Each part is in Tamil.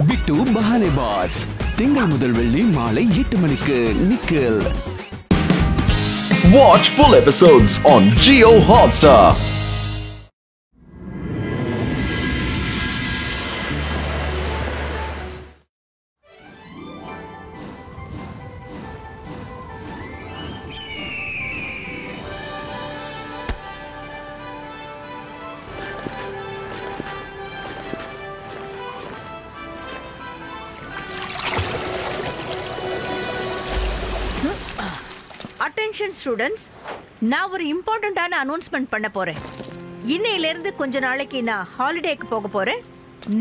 பிட்டு பஹானே பாஸ் திங்கள் முதல் வெள்ளி மாலை 8 மணிக்கு Nikhil. Watch full episodes on Jio Hotstar. Attention students, நான் ஒரு இம்பார்ட்டன்ட்டான அனௌன்ஸ்மெண்ட் பண்ண போறேன். இன்னையில இருந்து கொஞ்ச நாளைக்கு நான் ஹாலிடேக்கு போக போறேன்.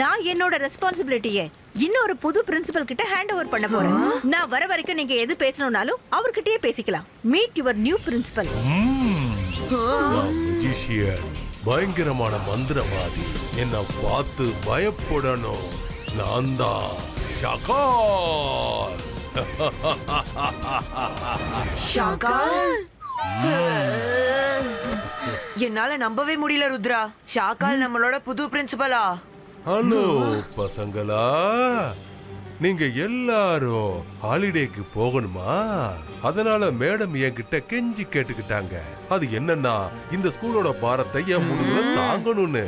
நான் என்னோட ரெஸ்பான்சிபிலிட்டியை இன்னொரு புது பிரின்சிபல் கிட்ட ஹேண்ட் ஓவர் பண்ண போறேன். நான் வர வரைக்கும் நீங்க எது பேசணும்னாலும் அவர்கிட்டயே பேசிக்கலாம். Meet your new principal. பயங்கரமான மந்திரவாதி, என்ன பார்த்து பயப்படணும். நான் தான் ஷாகால். என்னால நம்பவே முடியல ருத்ரா. ஷாகால் நம்மளோட புது பிரின்சிபலா? ஹலோ பசங்களா, நீங்க எல்லாரும் ஹாலிடேக்கு போகணுமா? அதனால மேடம் என்கிட்ட கெஞ்சி கேட்டுக்கிட்டாங்க. அது என்னன்னா, இந்த ஸ்கூலோட பாரத்தை என் முதுகுல தாங்கணும்னு.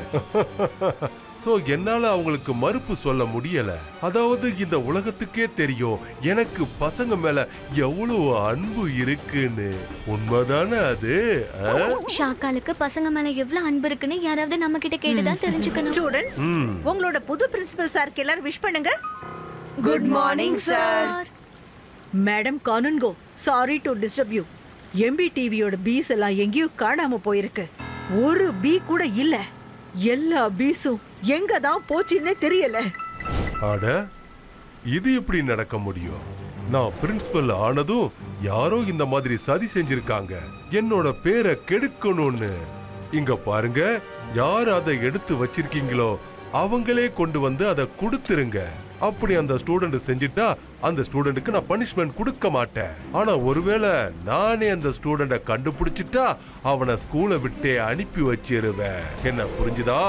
சோ என்னால அவங்களுக்கு மறுப்பு சொல்ல முடியல. அதாவது இந்த உலகத்துக்கே தெரியும் எனக்கு பசங்க மேல எவ்வளவு அன்பு இருக்குன்னு. உண்மைதானே அது? ஷாகாலுக்கு பசங்க மேல எவ்வளவு அன்பு இருக்குன்னு யாராவது நம்ம கிட்ட கேட்டுதான் தெரிஞ்சுக்கணும். ஸ்டூடண்ட்ஸ், உங்களோட புது பிரின்சிபல் சாருக்கு எல்லாரும் விஷ் பண்ணுங்க. Good morning sir. Madam Kanungo, sorry to disturb you. MBTVயோட பீஸ் எல்லாம் எங்கேயோ காணாம போயிருக்கு. ஒரு பீ கூட இல்ல. எல்லா பீஸும் எங்க தான் போச்சுன்னே தெரியல. அட, இது எப்படி நடக்க முடியும்? நான் பிரின்சிபல் ஆனதும் யாரோ இந்த மாதிரி சதி செஞ்சிருக்காங்க, என்னோட பேரை கெடுக்கணும்னு. இங்க பாருங்க, யார் அதை எடுத்து வச்சிருக்கீங்களோ அவங்களே கொண்டு வந்து அதை கொடுத்துருங்க. அப்படி அந்த ஸ்டூடெண்ட் செஞ்சிட்டா அந்த ஸ்டூடெண்ட்டுக்கு நான் பனிஷ்மெண்ட் கொடுக்க மாட்டேன். ஆனா ஒருவேளை நானே அந்த ஸ்டூடெண்ட கண்டுபிடிச்சிட்டா அவனை ஸ்கூலை விட்டே அனுப்பி வச்சிருவேன். என்ன புரிஞ்சுதா?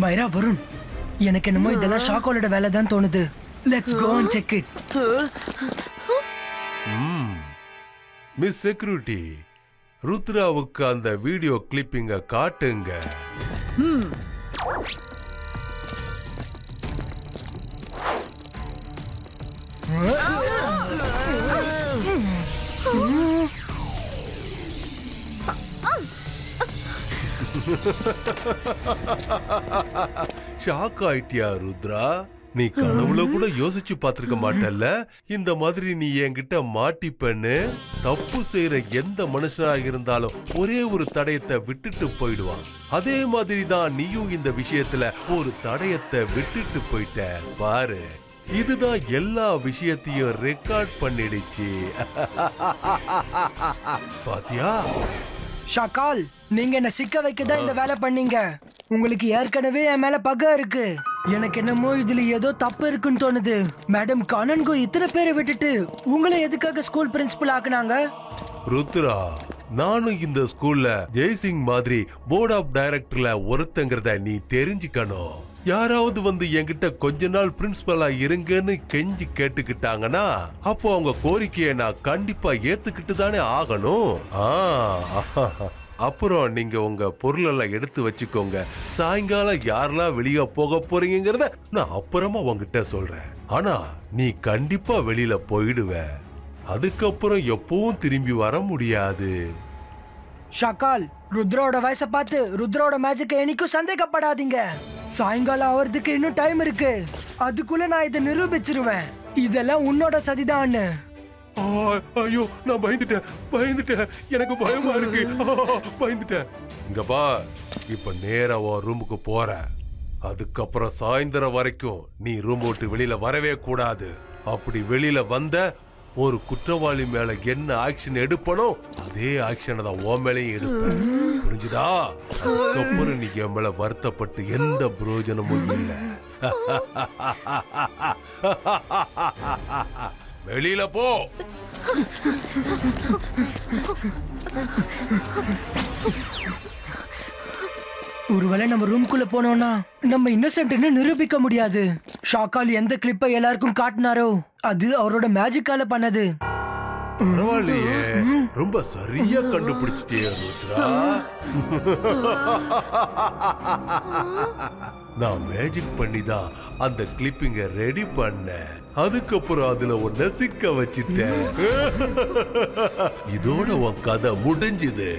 மைரா, வருண், எனக்கு என்னமோ இதெல்லாம் ஷாகாலோட வேலை தான் தோணுது. Let's go and check it. Miss security, ருத்ராவுக்கு அந்த வீடியோ கிளிப்பிங்க காட்டுங்க. ஷாக் ஆயிட்டியா ருத்ரா? நீ கனவுல கூட யோசிச்சு பாத்திருக்க மாட்டல்ல இந்த மாதிரி நீ என்கிட்ட மாட்டிப்பன்னு. தப்பு செய்யற எந்த மனுஷனாக இருந்தாலும் ஒரே ஒரு தடயத்தை விட்டுட்டு போயிடுவான். அதே மாதிரி தான் நீயும் இந்த விஷயத்துல ஒரு தடயத்தை விட்டுட்டு போயிட்ட பாரு. இதுதான் எல்லா விஷயத்தையும் ரெக்கார்ட் பண்ணிடுச்சு. பாத்தியா? ஷாகால், நீங்க என்ன சிக்க வைக்கதான் இந்த வேலை பண்ணீங்க. உங்களுக்கு ஏற்கனவே என் மேல பகை இருக்கு. எனக்கு என்னமோ இதுல ஏதோ தப்பு இருக்குன்னு தோணுது. மேடம் கானன்கோ இத்தனை பேரை விட்டுட்டு உங்களை எதுக்காக ஸ்கூல் பிரின்சிபல் ஆக்குனாங்க? ருத்ரா, நானும் இந்த ஸ்கூல்ல ஜெய்சிங் மாதிரி போர்ட் ஆஃப் டைரக்டர்ல ஒருத்தங்கிறத நீ தெரிஞ்சுக்கணும். யாராவது வந்து என்கிட்ட கொஞ்ச நாள் பிரின்சிபலா இருங்கன்னு கெஞ்சி கேட்டுக்கிட்டாங்கன்னா அப்போ அவங்க கோரிக்கையை நான் கண்டிப்பா ஏத்துக்கிட்டு தானே ஆகணும். அப்புறம் நீங்க உங்க பொருள் எல்லாம் எடுத்து வச்சுக்கோங்க. சாயங்காலம் யாரெல்லாம் வெளியே போக போறீங்கிறத நான் அப்புறமா உங்ககிட்ட சொல்றேன். ஆனா நீ கண்டிப்பா வெளியில போயிடுவ. அதுக்கப்புறம் எப்பவும் திரும்பி வர முடியாது. ஷாகால், ருத்ரோட வயசை பார்த்து ருத்ரோட மேஜிக்கை என்னைக்கும் சந்தேகப்படாதீங்க. சாயங்காலம் ஆவறதுக்கு இன்னும் டைம் இருக்கு. அதுக்குள்ள நான் இதை நிரூபிச்சிருவேன். இதெல்லாம் உன்னோட சதிதான். ஐயோ, நான் பயந்துட்டேன். எனக்கு பயமா இருக்கு. பயந்துட்டேன். இங்க பா, இப்ப நேரா ரூமுக்கு போற. அதுக்கப்புறம் சாயந்தரம் வரைக்கும் நீ ரூம் விட்டு வெளியில வரவே கூடாது. அப்படி வெளியில வந்த ஒரு குற்றவாளி மேல என்ன ஆக்ஷன் எடுப்பனோ அதே ஆக்ஷனை தான் உன் மேலையும் எடுப்பேன். புரிஞ்சுதா? அதுக்கப்புறம் நீ என் மேல வருத்தப்பட்டு எந்த பிரயோஜனமும் இல்லை. வெளியில போ. ஒருவேளை நம்ம ரூம்குள்ள போனோம்னா நம்ம இன்னசென்ட்னு நிரூபிக்க முடியாது. ஷாக்கால் எந்த கிளிப்பை எல்லாருக்கும் காட்டினாரோ அது அவரோட மேஜிக்கால பண்ணது. பரவாயில்லையே, ரொம்ப சரியா கண்டுபிடிச்சிட்டே ருத்ரா. நான் மேஜிக் பண்ணி தான் அந்த கிளிப்பிங்க ரெடி பண்ணேன். அதுக்கப்புறம் அதுல ஒன்ன சிக்க வச்சிட்டேன். இதோட உன் கதை முடிஞ்சுது.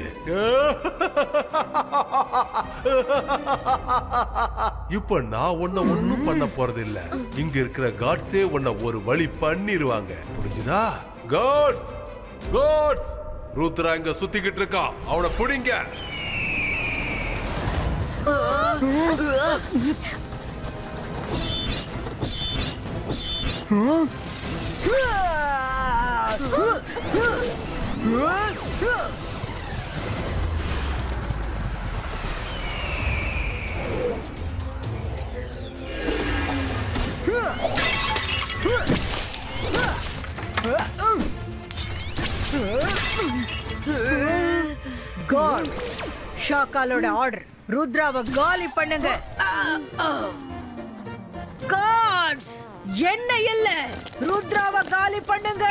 இப்ப நான் உன்ன ஒண்ணும் பண்ண போறது இல்ல. இங்க இருக்கிற காட்ஸே உன்ன ஒரு வழி பண்ணிருவாங்க. புரிஞ்சுதா? காட்ஸ், காட்ஸ், ருத்ரா இங்க சுத்திக்கிட்டு இருக்கான். அவனை புடிங்க. காட், ஷாக்காலோட ஆர்டர், ருத்ராவை காலி பண்ணுங்க. காட்ஸ், என்ன இல்ல, ருத்ராவை காலி பண்ணுங்க.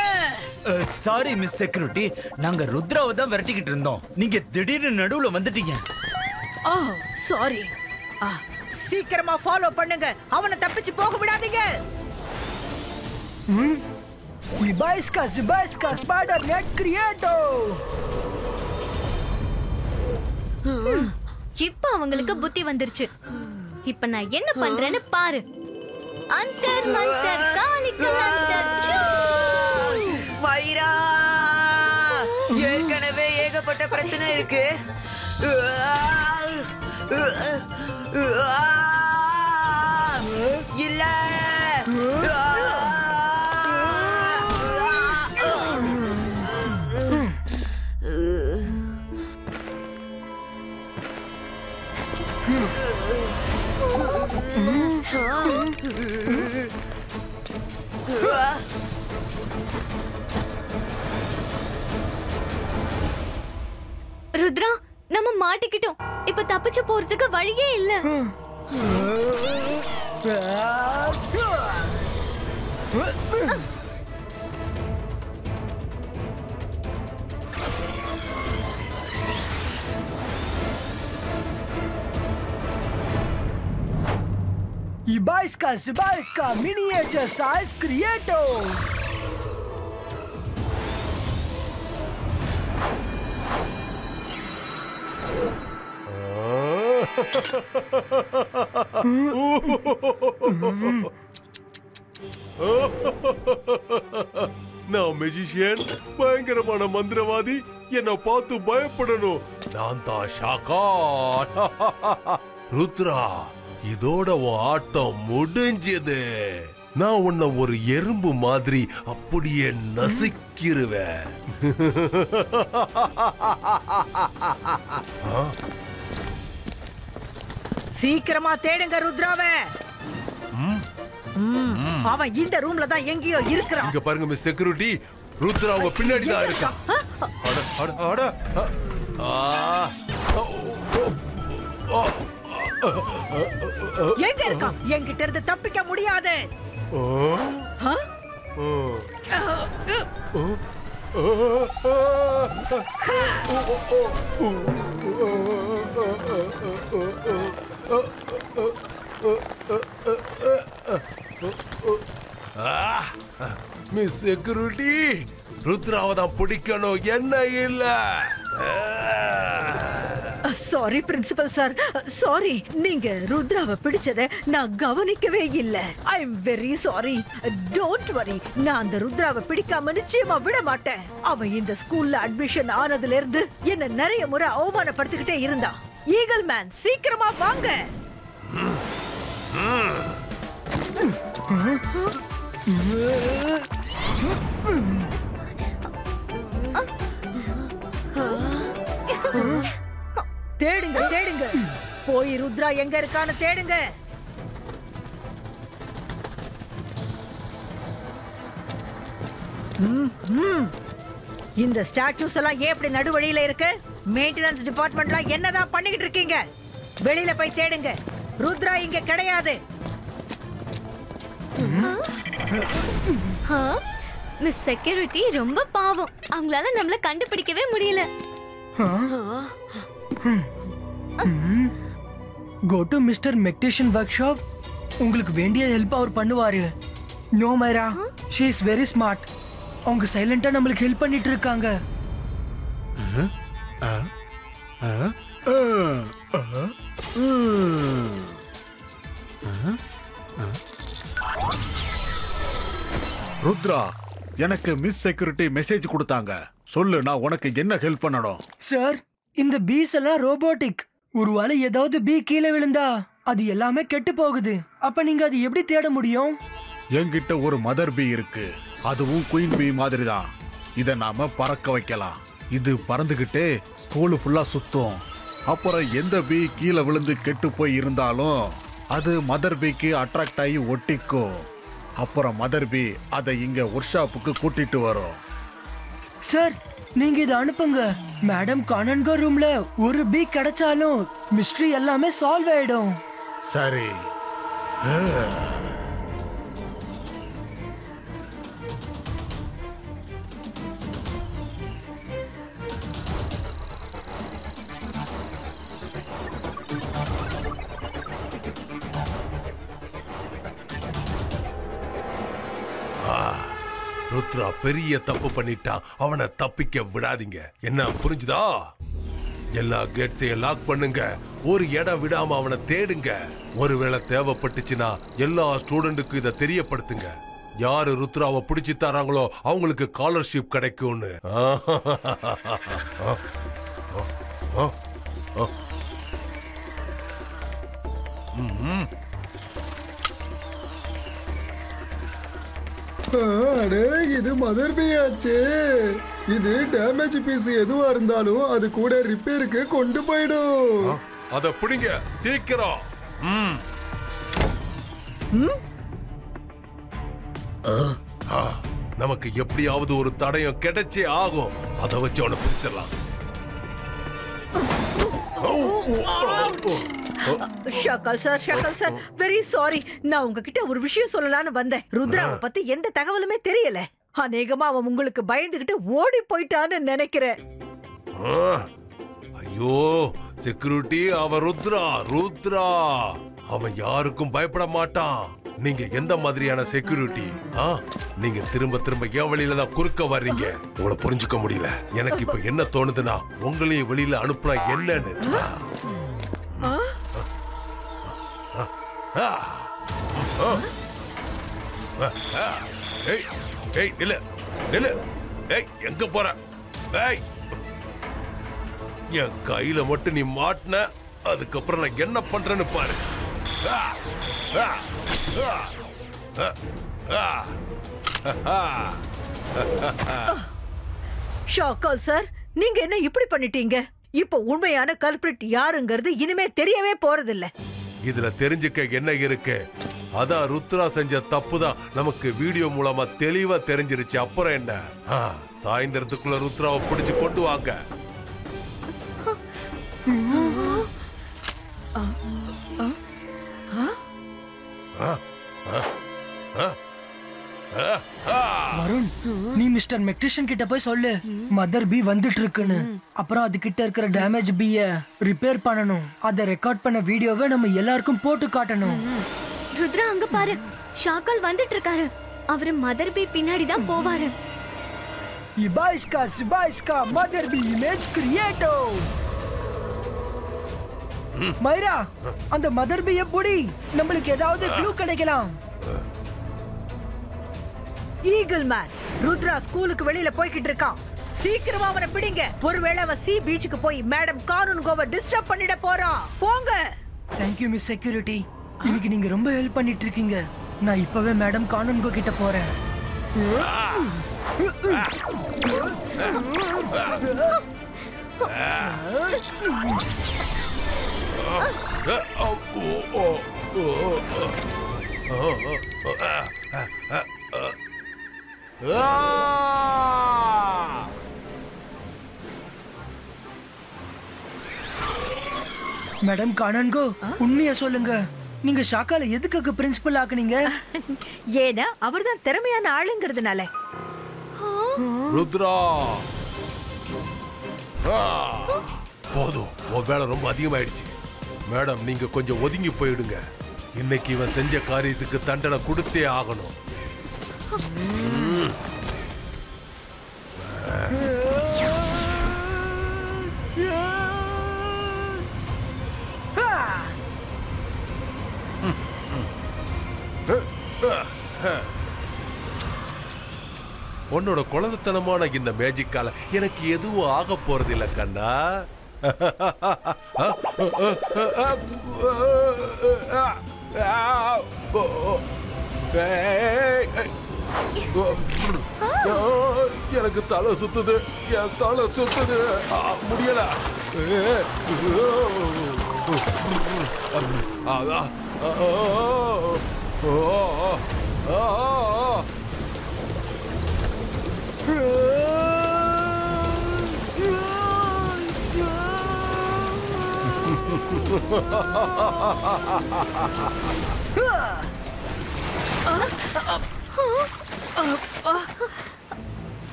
சாரி மிஸ் செக்யூரிட்டி, நாங்க ருத்ராவை தான் விரட்டிக்கிட்டு இருந்தோம். நீங்க திடீர்னு நடுவுல வந்துட்டீங்க. சாரி. சீக்கிரமா ஃபாலோ பண்ணுங்க, அவனை தப்பிச்சு போக விடாதீங்க. Zibaiska spider net creato. இப்ப அவங்களுக்கு புத்தி வந்துருச்சு. இப்ப நான் என்ன பண்றேன்னு பாரு. அந்தர் மந்தர் காலிக்கு அந்தர் சூ. வைரா, ஏற்கனவே ஏகப்பட்ட பிரச்சனை இருக்கு. இல்ல ருத்ரா, நம்ம மாட்டிக்கிட்டோம். இப்ப தப்பிச்சு போறதுக்கு வழியே இல்ல. Zibaiska miniature size creato. நான் மெஜிஷியன், பயங்கரமான மந்திரவாதி. என்ன பார்த்து பயப்படணும். நான் தான் ஷாக்கால். ருத்ரா, இதோட உன் ஆட்டம் முடிஞ்சது. நான் உன்னை ஒரு எறும்பு மாதிரி அப்படியே நசுக்கிருவேன். சீக்கிரமா தேடுங்க ருத்ராவை. அவன் இந்த ரூம்ல தான் எங்கேயோ இருக்கிறான். இங்க பாருங்க மிஸ் செக்யூரிட்டி, ருத்ரா உங்க பின்னாடி தான் இருக்கான். எங்க இருக்கான்? என்கிட்ட இருந்து தப்பிக்க முடியாது. மிஸ் செக்யூரிட்டி, ருத்ராவை தான் பிடிக்கணும், என்ன இல்ல. Sorry principal sir, sorry. நீங்க ருத்ராவை பிடிச்சத நான் கவனிக்கவே இல்ல. I am very sorry. Don't worry, நான் அந்த ருத்ராவை பிடிக்காம நிச்சயமா விட மாட்டேன். அவன் இந்த ஸ்கூல்ல அட்மிஷன் ஆனதுல இருந்து என்ன நிறைய முறை அவமானப்படுத்திக்கிட்டே இருந்தான். ஈகிள் மேன், சீக்கிரமா வாங்க. தேடுங்க தேடுங்க, போய் ருத்ரா எங்க இருக்கான்னு தேடுங்க. இந்த ஸ்டாச்சூஸ் எல்லாம் ஏன் இப்படி நடுவழியில இருக்கு? மெயின்டெனன்ஸ் டிபார்ட்மெண்ட்லாம் என்னதான் பண்ணிக்கிட்டு இருக்கீங்க? வெளியில போய் தேடுங்க. ருத்ரா இங்க கிடையாது. மிஸ் செக்யூரிட்டி ரொம்ப பாவம். அவங்களால நம்மள கண்டுபிடிக்கவே முடியல. கோ டு மிஸ்டர் மெக்டேஷன் ஒர்க் ஷாப். உங்களுக்கு வேண்டிய ஹெல்ப் அவர் பண்ணுவாரு. No Myra, she is very smart. அவங்க சைலண்டா நம்மளுக்கு ஹெல்ப் பண்ணிட்டு இருக்காங்க. ருத்ரா, எனக்கு மிஸ் செக்யூரிட்டி மெசேஜ் கொடுத்தாங்க. சொல்லு, நான் உனக்கு என்ன ஹெல்ப் பண்ணணும்? சார், இந்த பீஸ் எல்லாம் ரோபோட்டிக். ஒருவேளை ஏதாவது பீ கீழே விழுந்தா அது எல்லாமே கெட்டு போகுது. அப்ப நீங்க அது எப்படி தேட முடியும்? என்கிட்ட ஒரு மதர் பீ இருக்கு. அதுவும் குயின் பீ மாதிரி தான். இத நாம பறக்க வைக்கலாம். இது பறந்துகிட்டே ஸ்கூல் ஃபுல்லா சுத்தும். அப்புறம் எந்த பீ கீழே விழுந்து கெட்டு போய் இருந்தாலும் அது மதர் பீக்கு அட்ராக்ட் ஆகி ஒட்டிக்கும். அப்புறம் மதர் பீ அதை இங்க ஒர்க் ஷாப்புக்கு கூட்டிட்டு வரும். சார், நீங்க இதை அனுப்புங்க. மேடம் கானன்கோ ரூம்ல ஒரு பீ கிடைச்சாலும் மிஸ்ட்ரி எல்லாமே சால்வ் ஆயிடும். சரி. ருத்ரா பெரிய தப்பு பண்ணிட்டான். அவனை தப்பிக்க விடாதீங்க. என்ன புரிஞ்சுதா? எல்லா கேட்ஸையும் லாக் பண்ணுங்க. ஒரு இடம் விடாம அவனை தேடுங்க. ஒருவேளை தேவைப்பட்டுச்சுன்னா எல்லா ஸ்டூடெண்ட்டுக்கும் இதை தெரியப்படுத்துங்க. யாரு ருத்ராவை பிடிச்சு தராங்களோ அவங்களுக்கு ஸ்காலர்ஷிப் கிடைக்கும்னு. இது மதர் பீ ஆச்சு. இது டேமேஜ் பீஸ் எதுவா இருந்தாலும் அது கூட ரிப்பேருக்கு கொண்டு போயிடும். அத பிடிங்க சீக்கிரம். நமக்கு எப்படியாவது ஒரு தடயம் கிடைச்சே ஆகும். அதை வச்சு அவனை பிடிச்சிடலாம். ஷாக்கால் சார், வெரி சாரி. நான் உங்ககிட்ட ஒரு விஷயம் சொல்லலாம்னு வந்தேன். ருத்ராவை பத்தி எந்த தகவலுமே தெரியல. அநேகமா அவன் உங்களுக்கு பயந்துகிட்டு ஓடி போயிட்டான்னு நினைக்கிறேன். ஐயோ செக்யூரிட்டி, அவன் ருத்ரா அவன் யாருக்கும் பயப்பட மாட்டான். நீங்க எந்த மாதிரியான செக்யூரிட்டி? நீங்க திரும்ப என் வழியில தான் குறுக்க வர்றீங்க. உங்களை புரிஞ்சுக்க முடியல. எனக்கு இப்ப என்ன தோணுதுன்னா, உங்களையும் வெளியில அனுப்புனா என்னன்னு. எங்க போற? என் கையில மட்டும் நீ மாட்டின, அதுக்கப்புறம் நான் என்ன பண்றேன்னு பாரு. ஷாக்கால் சார், நீங்க என்ன இப்படி பண்ணிட்டீங்க? இப்ப உண்மையான கல்பிரிட் யாருங்கிறது இனிமே தெரியவே போறதில்ல. இதுல தெரிஞ்சுக்க என்ன இருக்கு? அதான் ருத்ரா செஞ்ச தப்பு தான் நமக்கு வீடியோ மூலமா தெளிவா தெரிஞ்சிருச்சு. அப்புறம் என்ன? சாயந்தரத்துக்குள்ள ருத்ராவை பிடிச்சு கொண்டு வாங்க. வருண், நீ மிஸ்டர் மெக்டிஷன் கிட்ட போய் சொல்லு மதர் பீ வந்துட்டு இருக்குன்னு. அப்புறம் அது கிட்ட இருக்கிற டேமேஜ் பீய ரிப்பேர் பண்ணணும். அதை ரெக்கார்ட் பண்ண வீடியோவை நம்ம எல்லாருக்கும் போட்டு காட்டணும். ருத்ரா, அங்க பாரு, ஷாக்கால் வந்துட்டு இருக்காரு. அவரு மதர் பீ பின்னாடி தான் போவாரு. இபாய்ஸ்கா மதர் பீ இமேஜ் கிரியேட்டோ. மைரா, அந்த மதர் பீய புடி. நம்மளுக்கு ஏதாவது க்ளூ கிடைக்கலாம். ஈகிள் மேன், ருத்ரா ஸ்கூலுக்கு வெளியில போய்கிட்டு இருக்கான். சீக்கிரமா அவனை பிடிங்க. ஒருவேளை அவன் சி பீச்சுக்கு போய் மேடம் கானன்கோவை டிஸ்டர்ப் பண்ணிட போறான். போங்க. Thank you miss security. இன்னைக்கு நீங்க ரொம்ப ஹெல்ப் பண்ணிட்டு இருக்கீங்க. நான் இப்பவே மேடம் கானன்கோ கிட்ட போறேன். மேடம் கானன்கோ, உண்மையா சொல்லுங்க, நீங்க ஷாக்கால எதுக்காக பிரின்சிபல் ஆக்குனீங்க? ஏன்னா அவர்தான் திறமையான ஆளுங்கிறதுனால. ருத்ரா போதும், உன் வேலை ரொம்ப அதிகமாயிடுச்சு. மேடம் நீங்க கொஞ்சம் ஒதுங்கி போயிடுங்க. இன்னைக்கு இவன் செஞ்ச காரியத்துக்கு தண்டனை கொடுத்தே ஆகணும். உன்னோட குழந்தைத்தனமான இந்த மேஜிக்கால எனக்கு எதுவும் ஆக போறது இல்ல கண்ணா. எனக்கு தலை சுத்துது, என் தலை சுத்துது, முடியல.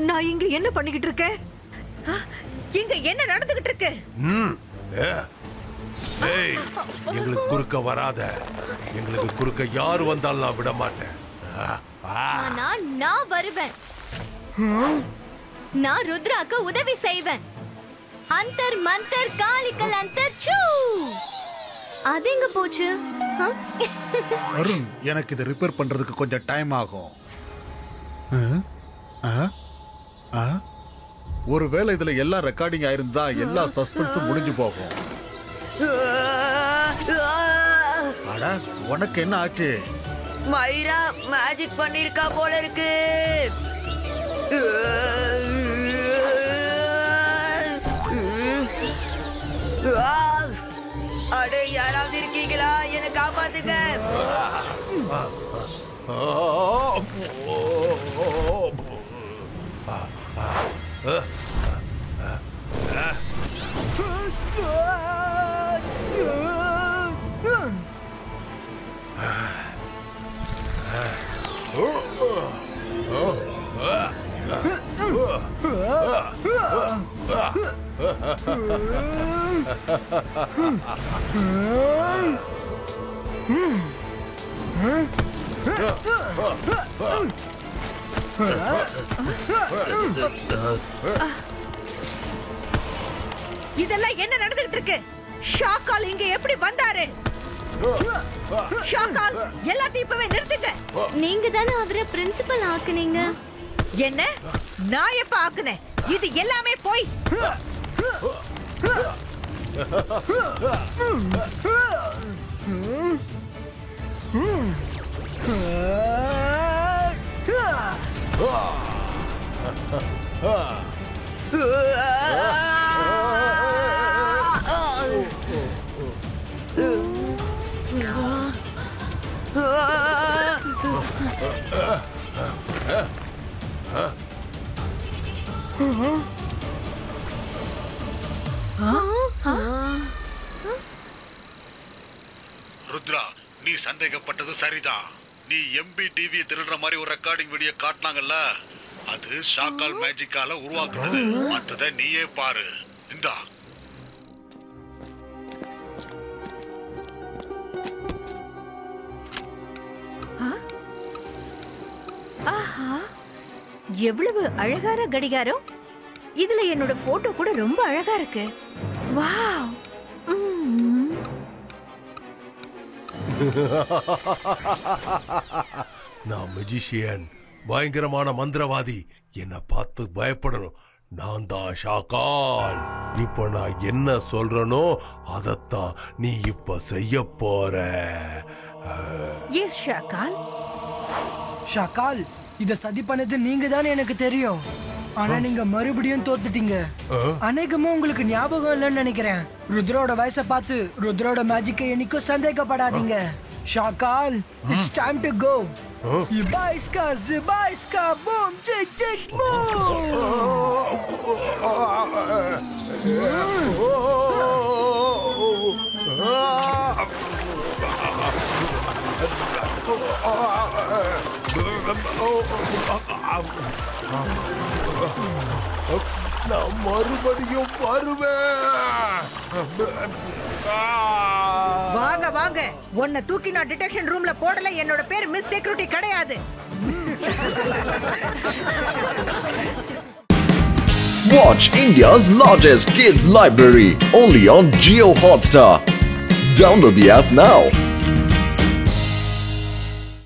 நான் இங்க என்ன பண்ணிக்கிட்டு இருக்கேன்? இங்க என்ன நடந்துகிட்டு இருக்கு? எங்களுக்கு குறுக்க வராத. எங்களுக்கு குறுக்க யாரு வந்தாலும் நான் விட மாட்டேன். நான் வருவேன். நான் ருத்ராக்கு உதவி செய்வேன். அந்தர் மந்தர் காளிக்கல் அந்தர் சூ. அது எங்க போச்சு? அருண், எனக்கு இதை ரிப்பேர் பண்றதுக்கு கொஞ்சம் டைம் ஆகும். ஒருவேளை இதுல எல்லா ரெக்கார்டிங் ஆயிருந்தா எல்லா சஸ்பென்ஸும் முடிஞ்சு போகும். அட, உனக்கு என்ன ஆச்சு? மைரா மேஜிக் பண்ணிருக்கா போல இருக்கு. அடே, யாராவது இருக்கீங்களா? என்னை காப்பாத்துங்க. இதெல்லாம் என்ன நடந்துட்டு இருக்கு? ஷாக்கால் இங்க எப்படி வந்தாரு? ஷாக்கால், எல்லாத்தையும் இப்பவே நிறுத்துங்க. நீங்க தானே அவரை பிரின்சிபல் ஆக்குனீங்க. என்ன? நான் எப்ப ஆக்குனேன்? இது எல்லாமே போய். ருத்ரா, நீ சந்தேகப்பட்டது சரிதான். நீ எம்பி டிவி திருடுற மாதிரி ஒரு ரெக்கார்டிங் வீடியோ காட்டினாங்கல்ல, அது ஷாக்கால் மேஜிக்கால உருவாக்குனது. மற்றதை நீயே பாரு. இந்தா. ஆஹா, எவ்வளவு அழகான கடிகாரம். இதுல என்னோட போட்டோ கூட ரொம்ப அழகா இருக்கு. வாவ். நான் மெஜிஷியன், பயங்கரமான மந்திரவாதி. என்ன பார்த்து பயப்படணும். நான் தான் ஷாக்கால். இப்ப நான் என்ன சொல்றனோ அதத்தான் நீ இப்ப செய்ய போற. எஸ் ஷாக்கால். ஷாக்கால், இத சதி பண்ணது நீங்க தானே எனக்கு தெரியும். ஆனா நீங்க மறுபடியும் தோத்துட்டீங்க. அநேகமா உங்களுக்கு ஞாபகம் இல்லைன்னு நினைக்கிறேன். ருத்ரோட வயசை பார்த்து ருத்ரோட மேஜிக்கை என்னைக்கும் சந்தேகப்படாதீங்க. Shakaal, it's time to go. இபாய்ஸ்கா ஜிபாய்ஸ்கா பூம் ஜிக் ஜிக் பூம். நான் மறுபடியும் வருவேன். வாங்க வாங்க, உன்னை தூக்கி நான் டிடெக்ஷன் ரூம்ல போடல. என்னோட பேர் மிஸ் செக்யூரிட்டி கிடையாது. Watch India's largest kids library only on Jio Hotstar. Download the app now.